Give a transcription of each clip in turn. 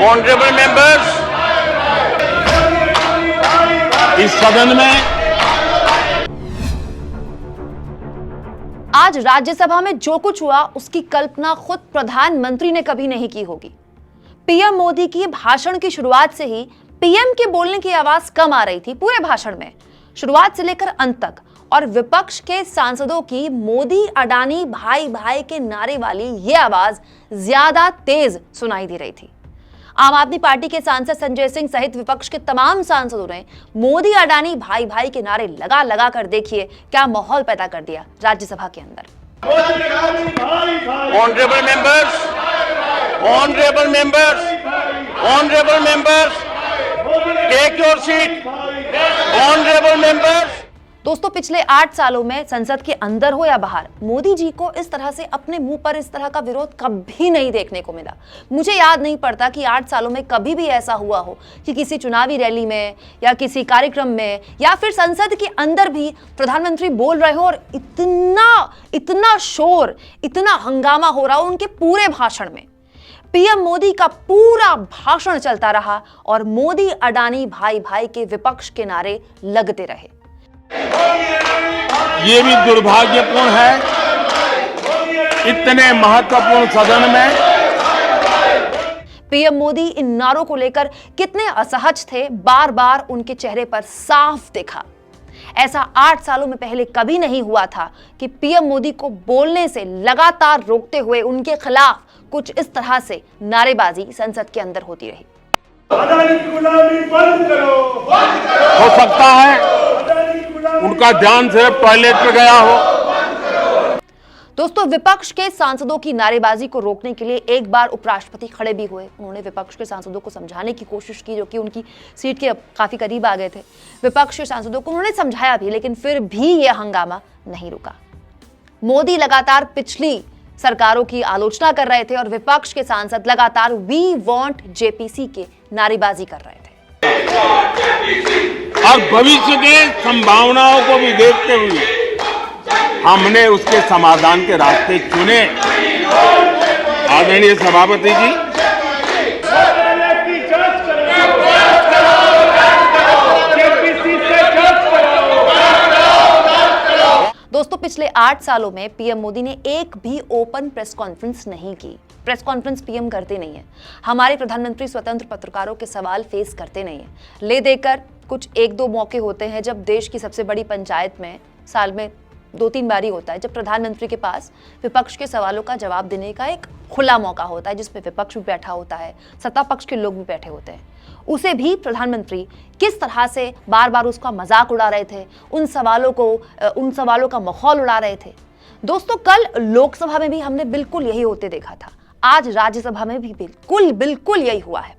Honourable members, इस सदन में आज राज्यसभा में जो कुछ हुआ उसकी कल्पना खुद प्रधानमंत्री ने कभी नहीं की होगी। पीएम मोदी की भाषण की शुरुआत से ही पीएम के बोलने की आवाज कम आ रही थी पूरे भाषण में, शुरुआत से लेकर अंत तक। और विपक्ष के सांसदों की मोदी अडानी भाई भाई के नारे वाली ये आवाज ज्यादा तेज सुनाई दे रही थी। आम आदमी पार्टी के सांसद संजय सिंह सहित विपक्ष के तमाम सांसदों ने मोदी अडानी भाई भाई के नारे लगा लगा कर देखिए क्या माहौल पैदा कर दिया राज्यसभा के अंदर। Honourable members, honourable members, honourable members, take your seat. Honourable members, दोस्तों, पिछले 8 सालों में संसद के अंदर हो या बाहर, मोदी जी को इस तरह से अपने मुंह पर इस तरह का विरोध कभी नहीं देखने को मिला। मुझे याद नहीं पड़ता कि 8 सालों में कभी भी ऐसा हुआ हो कि किसी चुनावी रैली में या किसी कार्यक्रम में या फिर संसद के अंदर भी प्रधानमंत्री बोल रहे हो और इतना शोर, इतना हंगामा हो रहा हो उनके पूरे भाषण में। पीएम मोदी का पूरा भाषण चलता रहा और मोदी अडानी भाई भाई के विपक्ष के नारे लगते रहे। ये भी दुर्भाग्यपूर्ण है, इतने महत्वपूर्ण सदन में पीएम मोदी इन नारों को लेकर कितने असहज थे, बार बार उनके चेहरे पर साफ दिखा। ऐसा 8 सालों में पहले कभी नहीं हुआ था कि पीएम मोदी को बोलने से लगातार रोकते हुए उनके खिलाफ कुछ इस तरह से नारेबाजी संसद के अंदर होती रही। हो सकता है उनका ध्यान सिर्फ टॉयलेट पे गया हो। दोस्तों, विपक्ष के सांसदों की नारेबाजी को रोकने के लिए एक बार उपराष्ट्रपति खड़े भी हुए। उन्होंने विपक्ष के सांसदों को समझाने की कोशिश की, जो कि उनकी सीट के काफी करीब आ गए थे। विपक्ष के सांसदों को उन्होंने समझाया भी, लेकिन फिर भी यह हंगामा नहीं रुका। मोदी लगातार पिछली सरकारों की आलोचना कर रहे थे और विपक्ष के सांसद लगातार वी वांट जेपीसी के नारेबाजी कर रहे थे। और भविष्य के संभावनाओं को भी देखते हुए हमने उसके समाधान के रास्ते चुने। आदरणीय सभापति जी, दोस्तों, पिछले 8 सालों में पीएम मोदी ने एक भी ओपन प्रेस कॉन्फ्रेंस नहीं की। प्रेस कॉन्फ्रेंस पीएम करते नहीं है। हमारे प्रधानमंत्री स्वतंत्र पत्रकारों के सवाल फेस करते नहीं है। ले देकर कुछ 1-2 मौके होते हैं जब देश की सबसे बड़ी पंचायत में साल में 2-3 बार ही होता है, जब प्रधानमंत्री के पास विपक्ष के सवालों का जवाब देने का एक खुला मौका होता है, जिसमें विपक्ष भी बैठा होता है, सत्ता पक्ष के लोग भी बैठे होते हैं। उसे भी प्रधानमंत्री किस तरह से बार बार उसका मजाक उड़ा रहे थे, उन सवालों का माहौल उड़ा रहे थे। दोस्तों, कल लोकसभा में भी हमने बिल्कुल यही होते देखा था। आज राज्यसभा में भी बिल्कुल यही हुआ है।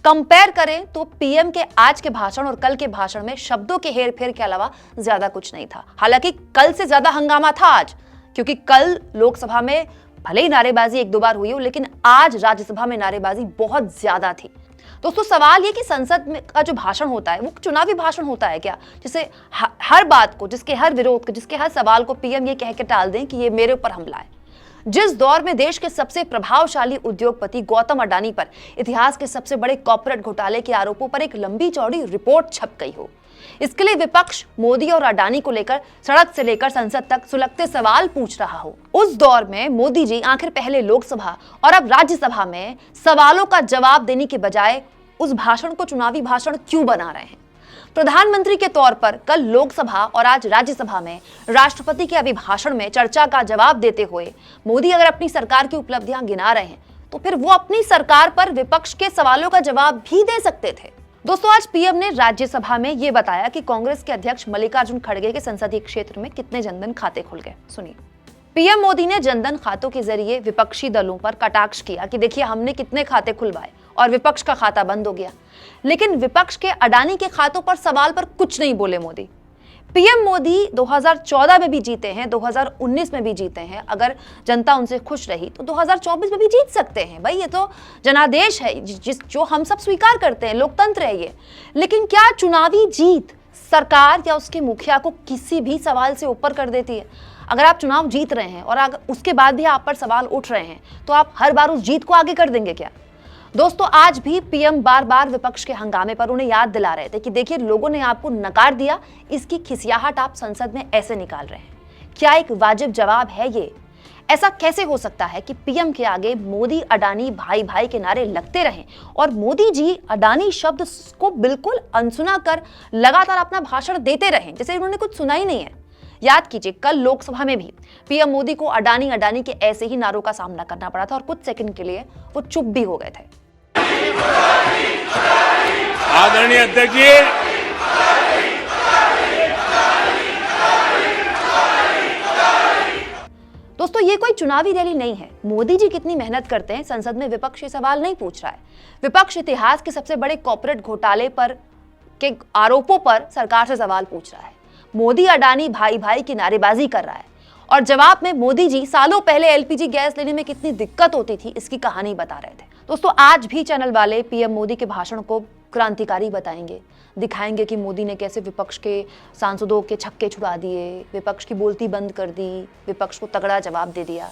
कंपेयर करें तो पीएम के आज के भाषण और कल के भाषण में शब्दों के हेरफेर के अलावा ज्यादा कुछ नहीं था। हालांकि कल से ज्यादा हंगामा था आज, क्योंकि कल लोकसभा में भले ही नारेबाजी 1-2 बार हुई हो, लेकिन आज राज्यसभा में नारेबाजी बहुत ज्यादा थी। दोस्तों, सवाल ये कि संसद में का जो भाषण होता है वो चुनावी भाषण होता है क्या, जिसे हर बात को, जिसके हर विरोध को, जिसके हर सवाल को पीएम ये कह के टाल दें कि ये मेरे ऊपर हमला है। जिस दौर में देश के सबसे प्रभावशाली उद्योगपति गौतम अडानी पर इतिहास के सबसे बड़े कॉर्पोरेट घोटाले के आरोपों पर एक लंबी चौड़ी रिपोर्ट छप गई हो, इसके लिए विपक्ष मोदी और अडानी को लेकर सड़क से लेकर संसद तक सुलगते सवाल पूछ रहा हो, उस दौर में मोदी जी आखिर पहले लोकसभा और अब राज्यसभा में सवालों का जवाब देने के बजाय उस भाषण को चुनावी भाषण क्यों बना रहे हैं? प्रधानमंत्री के तौर पर कल लोकसभा और आज राज्यसभा में राष्ट्रपति के अभिभाषण में चर्चा का जवाब देते हुए मोदी अगर अपनी सरकार की उपलब्धियां गिना रहे हैं तो फिर वो अपनी सरकार पर विपक्ष के सवालों का जवाब भी दे सकते थे। दोस्तों, आज पीएम ने राज्यसभा में ये बताया कि कांग्रेस के अध्यक्ष मल्लिकार्जुन खड़गे के संसदीय क्षेत्र में कितने जनधन खाते खुल गए। सुनिए, पीएम मोदी ने जनधन खातों के जरिए विपक्षी दलों पर कटाक्ष किया कि देखिए हमने कितने खाते खुलवाए और विपक्ष का खाता बंद हो गया। लेकिन विपक्ष के अडानी के खातों पर सवाल पर कुछ नहीं बोले मोदी। पीएम मोदी 2014 में भी जीते हैं, 2019 में भी जीते हैं। अगर जनता उनसे खुश रही तो 2024 में भी जीत सकते हैं। भाई, ये तो जनादेश है जो हम सब स्वीकार करते हैं, लोकतंत्र है ये। लेकिन क्या चुनावी जीत सरकार या उसके मुखिया को किसी भी सवाल से ऊपर कर देती है? अगर आप चुनाव जीत रहे हैं और अगर उसके बाद भी आप पर सवाल उठ रहे हैं तो आप हर बार उस जीत को आगे कर देंगे क्या? दोस्तों, आज भी पीएम बार बार विपक्ष के हंगामे पर उन्हें याद दिला रहे थे कि देखिए, लोगों ने आपको नकार दिया, इसकी खिसियाहट आप संसद में ऐसे निकाल रहे हैं। क्या एक वाजिब जवाब है ये? ऐसा कैसे हो सकता है कि पीएम के आगे मोदी अडानी भाई भाई के नारे लगते रहें और मोदी जी अडानी शब्द को बिल्कुल अनसुना कर लगातार अपना भाषण देते रहें जैसे उन्होंने कुछ सुना ही नहीं है? याद कीजिए, कल लोकसभा में भी पीएम मोदी को अडानी अडानी के ऐसे ही नारों का सामना करना पड़ा था और कुछ सेकंड के लिए वो चुप भी हो गए थे। आदरणीय अध्यक्ष जी, दोस्तों, ये कोई चुनावी रैली नहीं है। मोदी जी कितनी मेहनत करते हैं, संसद में विपक्ष ये सवाल नहीं पूछ रहा है। विपक्ष इतिहास के सबसे बड़े कॉर्पोरेट घोटाले पर के आरोपों पर सरकार से सवाल पूछ रहा है। मोदी अडानी भाई भाई की नारेबाजी कर रहा है और जवाब में मोदी जी सालों पहले एलपीजी गैस लेने में कितनी दिक्कत होती थी इसकी कहानी बता रहे थे। दोस्तों, आज भी चैनल वाले पीएम मोदी के भाषण को क्रांतिकारी बताएंगे, दिखाएंगे कि मोदी ने कैसे विपक्ष के सांसदों के छक्के छुड़ा दिए, विपक्ष की बोलती बंद कर दी, विपक्ष को तगड़ा जवाब दे दिया।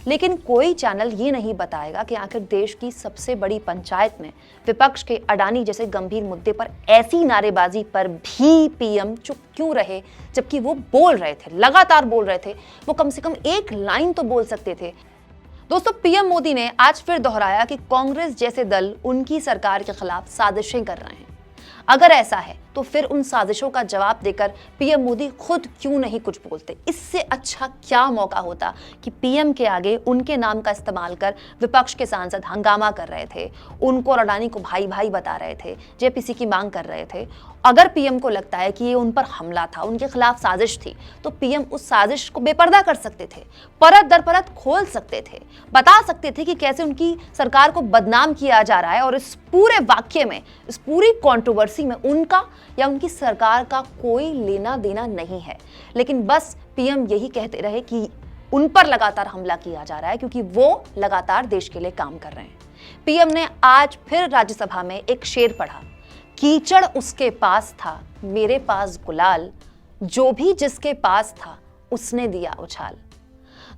लेकिन कोई चैनल ये नहीं बताएगा कि आखिर देश की सबसे बड़ी पंचायत में विपक्ष के अडानी जैसे गंभीर मुद्दे पर ऐसी नारेबाजी पर भी पीएम चुप क्यों रहे, जबकि वो बोल रहे थे, लगातार बोल रहे थे। वो कम से कम एक लाइन तो बोल सकते थे। दोस्तों, पीएम मोदी ने आज फिर दोहराया कि कांग्रेस जैसे दल उनकी सरकार के खिलाफ साजिशें कर रहे हैं। अगर ऐसा है तो फिर उन साजिशों का जवाब देकर पीएम मोदी खुद क्यों नहीं कुछ बोलते? इससे अच्छा क्या मौका होता कि पीएम के आगे उनके नाम का इस्तेमाल कर विपक्ष के सांसद हंगामा कर रहे थे, उनको और अडानी को भाई भाई बता रहे थे, जेपीसी की मांग कर रहे थे। अगर पीएम को लगता है कि ये उन पर हमला था, उनके खिलाफ साजिश थी, तो पीएम उस साजिश को बेपर्दा कर सकते थे, परत दर परत खोल सकते थे, बता सकते थे कि कैसे उनकी सरकार को बदनाम किया जा रहा है और इस पूरे वाक्य में, इस पूरी कंट्रोवर्सी में उनका या उनकी सरकार का कोई लेना देना नहीं है। लेकिन बस पीएम यही कहते रहे कि उन पर लगातार हमला किया जा रहा है क्योंकि वो लगातार देश के लिए काम कर रहे हैं। पीएम ने आज फिर राज्यसभा में एक शेर पढ़ा, कीचड़ उसके पास था, मेरे पास गुलाल, जो भी जिसके पास था उसने दिया उछाल।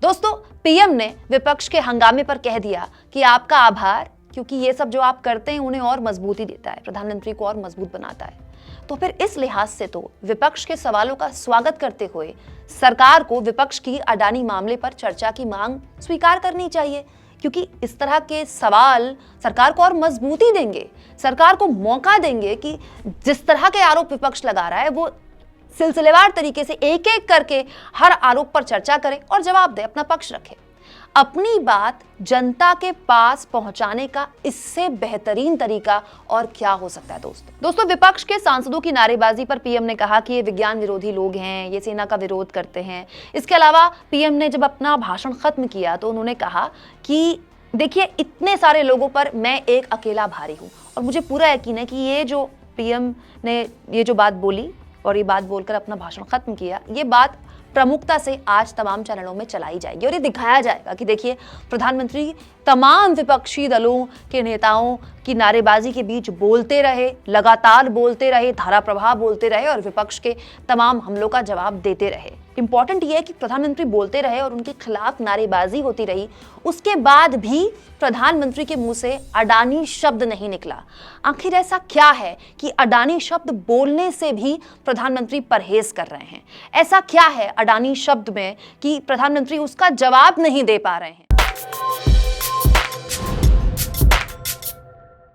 दोस्तों, पीएम ने विपक्ष के हंगामे पर कह दिया कि आपका आभार, क्योंकि ये सब जो आप करते हैं उन्हें और मजबूती देता है, प्रधानमंत्री को और मजबूत बनाता है। तो फिर इस लिहाज से तो विपक्ष के सवालों का स्वागत करते हुए सरकार को विपक्ष की अडानी मामले पर चर्चा की मांग स्वीकार करनी चाहिए, क्योंकि इस तरह के सवाल सरकार को और मजबूती देंगे, सरकार को मौका देंगे कि जिस तरह के आरोप विपक्ष लगा रहा है वो सिलसिलेवार तरीके से एक एक करके हर आरोप पर चर्चा करे और जवाब दे, अपना पक्ष रखे। अपनी बात जनता के पास पहुंचाने का इससे बेहतरीन तरीका और क्या हो सकता है? दोस्तों, विपक्ष के सांसदों की नारेबाजी पर पीएम ने कहा कि ये विज्ञान विरोधी लोग हैं, ये सेना का विरोध करते हैं। इसके अलावा पीएम ने जब अपना भाषण खत्म किया तो उन्होंने कहा कि देखिए, इतने सारे लोगों पर मैं एक अकेला भारी हूं और मुझे पूरा यकीन है कि ये जो पीएम ने ये जो बात बोली और ये बात बोलकर अपना भाषण खत्म किया, ये बात प्रमुखता से आज तमाम चैनलों में चलाई जाएगी और ये दिखाया जाएगा कि देखिए, प्रधानमंत्री तमाम विपक्षी दलों के नेताओं की नारेबाजी के बीच बोलते रहे, लगातार बोलते रहे, धारा प्रवाह बोलते रहे और विपक्ष के तमाम हमलों का जवाब देते रहे। इंपॉर्टेंट ये है कि प्रधानमंत्री बोलते रहे और उनके खिलाफ नारेबाजी होती रही, उसके बाद भी प्रधानमंत्री के मुंह से अडानी शब्द नहीं निकला। आखिर ऐसा क्या है कि अडानी शब्द बोलने से भी प्रधानमंत्री परहेज कर रहे हैं? ऐसा क्या है अडानी शब्द में कि प्रधानमंत्री उसका जवाब नहीं दे पा रहे हैं?